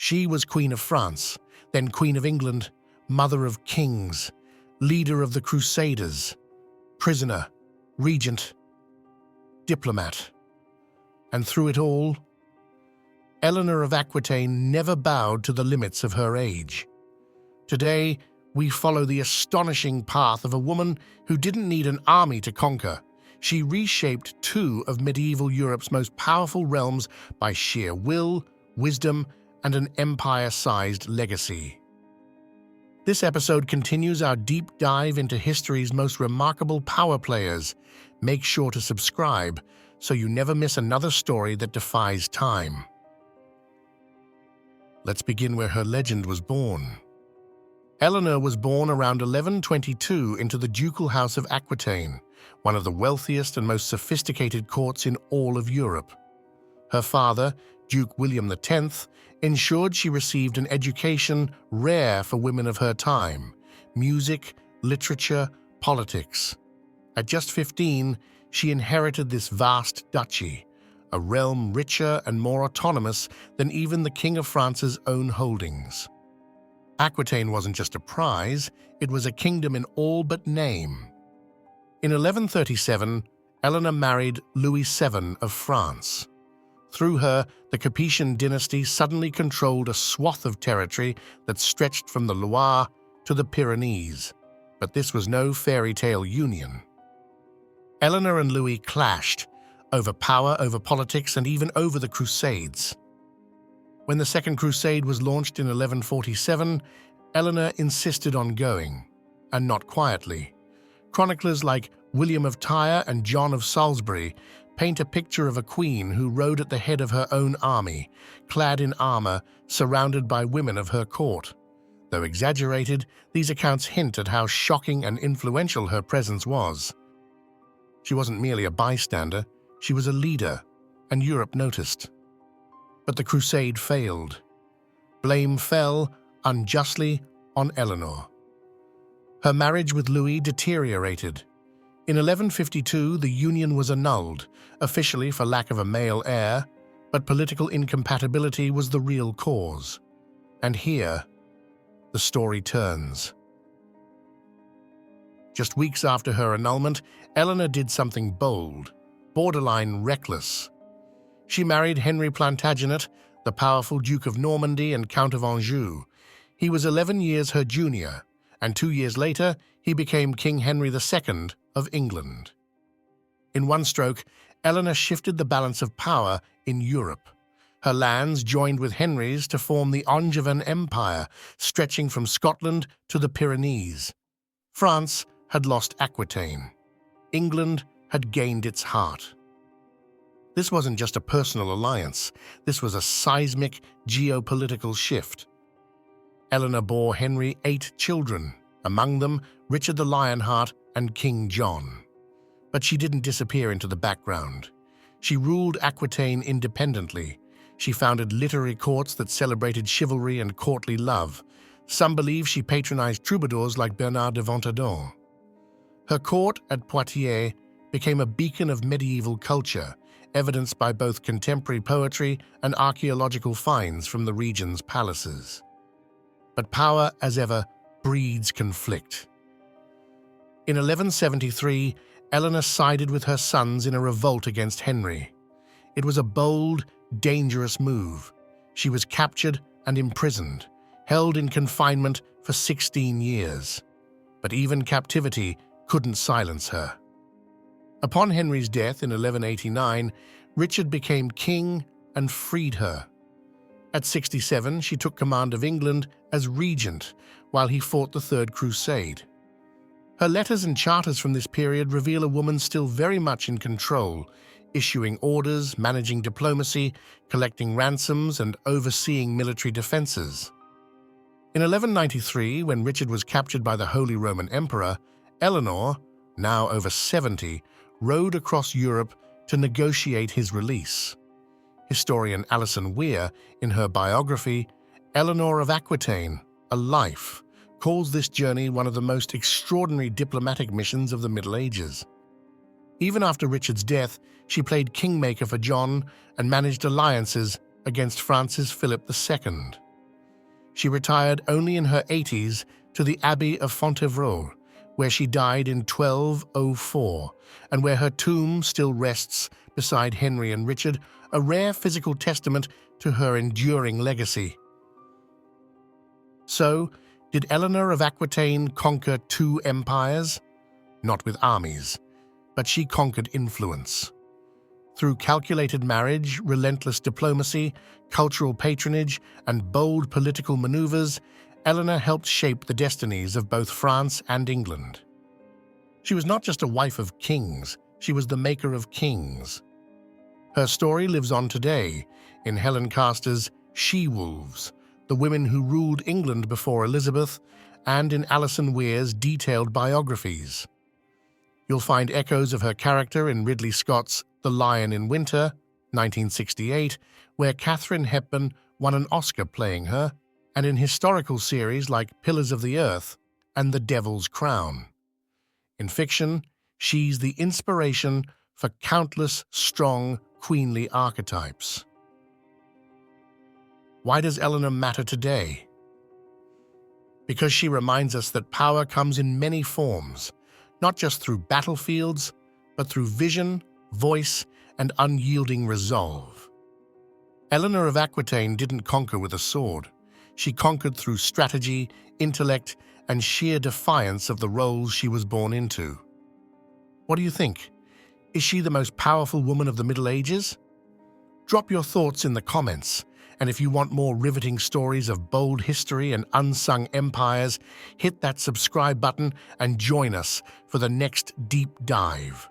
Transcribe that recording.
She was Queen of France, then Queen of England, Mother of Kings, leader of the Crusaders, prisoner, regent, diplomat. And through it all, Eleanor of Aquitaine never bowed to the limits of her age. Today, we follow the astonishing path of a woman who didn't need an army to conquer. She reshaped two of medieval Europe's most powerful realms by sheer will, wisdom, and an empire-sized legacy. This episode continues our deep dive into history's most remarkable power players. Make sure to subscribe so you never miss another story that defies time. Let's begin where her legend was born. Eleanor was born around 1122 into the ducal house of Aquitaine, one of the wealthiest and most sophisticated courts in all of Europe. Her father, Duke William X, ensured she received an education rare for women of her time: music, literature, politics. At just 15, she inherited this vast duchy, a realm richer and more autonomous than even the King of France's own holdings. Aquitaine wasn't just a prize, it was a kingdom in all but name. In 1137, Eleanor married Louis VII of France. Through her, the Capetian dynasty suddenly controlled a swath of territory that stretched from the Loire to the Pyrenees. But this was no fairy tale union. Eleanor and Louis clashed over power, over politics, and even over the Crusades. When the Second Crusade was launched in 1147, Eleanor insisted on going, and not quietly. Chroniclers like William of Tyre and John of Salisbury paint a picture of a queen who rode at the head of her own army, clad in armor, surrounded by women of her court. Though exaggerated, these accounts hint at how shocking and influential her presence was. She wasn't merely a bystander, she was a leader, and Europe noticed. But the crusade failed. Blame fell, unjustly, on Eleanor. Her marriage with Louis deteriorated. In 1152, the union was annulled, officially for lack of a male heir, but political incompatibility was the real cause. And here, the story turns. Just weeks after her annulment, Eleanor did something bold, borderline reckless. She married Henry Plantagenet, the powerful Duke of Normandy and Count of Anjou. He was 11 years her junior, and 2 years later, he became King Henry II of England. In one stroke, Eleanor shifted the balance of power in Europe. Her lands joined with Henry's to form the Angevin Empire, stretching from Scotland to the Pyrenees. France had lost Aquitaine. England had gained its heart. This wasn't just a personal alliance, this was a seismic geopolitical shift. Eleanor bore Henry 8 children, among them Richard the Lionheart and King John. But she didn't disappear into the background. She ruled Aquitaine independently. She founded literary courts that celebrated chivalry and courtly love. Some believe she patronized troubadours like Bernard de Ventadon. Her court at Poitiers became a beacon of medieval culture, evidenced by both contemporary poetry and archaeological finds from the region's palaces. But power, as ever, breeds conflict. In 1173, Eleanor sided with her sons in a revolt against Henry. It was a bold, dangerous move. She was captured and imprisoned, held in confinement for 16 years. But even captivity couldn't silence her. Upon Henry's death in 1189, Richard became king and freed her. At 67, she took command of England as regent while he fought the Third Crusade. Her letters and charters from this period reveal a woman still very much in control, issuing orders, managing diplomacy, collecting ransoms, and overseeing military defenses. In 1193, when Richard was captured by the Holy Roman Emperor, Eleanor, now over 70, rode across Europe to negotiate his release. Historian Alison Weir, in her biography, Eleanor of Aquitaine, A Life, calls this journey one of the most extraordinary diplomatic missions of the Middle Ages. Even after Richard's death, she played kingmaker for John and managed alliances against France's Philip II. She retired only in her 80s to the Abbey of Fontevraud, where she died in 1204, and where her tomb still rests beside Henry and Richard, a rare physical testament to her enduring legacy. So, did Eleanor of Aquitaine conquer 2 empires? Not with armies, but she conquered influence. Through calculated marriage, relentless diplomacy, cultural patronage, and bold political maneuvers, Eleanor helped shape the destinies of both France and England. She was not just a wife of kings, she was the maker of kings. Her story lives on today in Helen Castor's She-Wolves, the women who ruled England before Elizabeth, and in Alison Weir's detailed biographies. You'll find echoes of her character in Ridley Scott's The Lion in Winter, 1968, where Katharine Hepburn won an Oscar playing her, and in historical series like Pillars of the Earth and The Devil's Crown. In fiction, she's the inspiration for countless strong, queenly archetypes. Why does Eleanor matter today? Because she reminds us that power comes in many forms, not just through battlefields, but through vision, voice, and unyielding resolve. Eleanor of Aquitaine didn't conquer with a sword. She conquered through strategy, intellect, and sheer defiance of the roles she was born into. What do you think? Is she the most powerful woman of the Middle Ages? Drop your thoughts in the comments, and if you want more riveting stories of bold history and unsung empires, hit that subscribe button and join us for the next deep dive.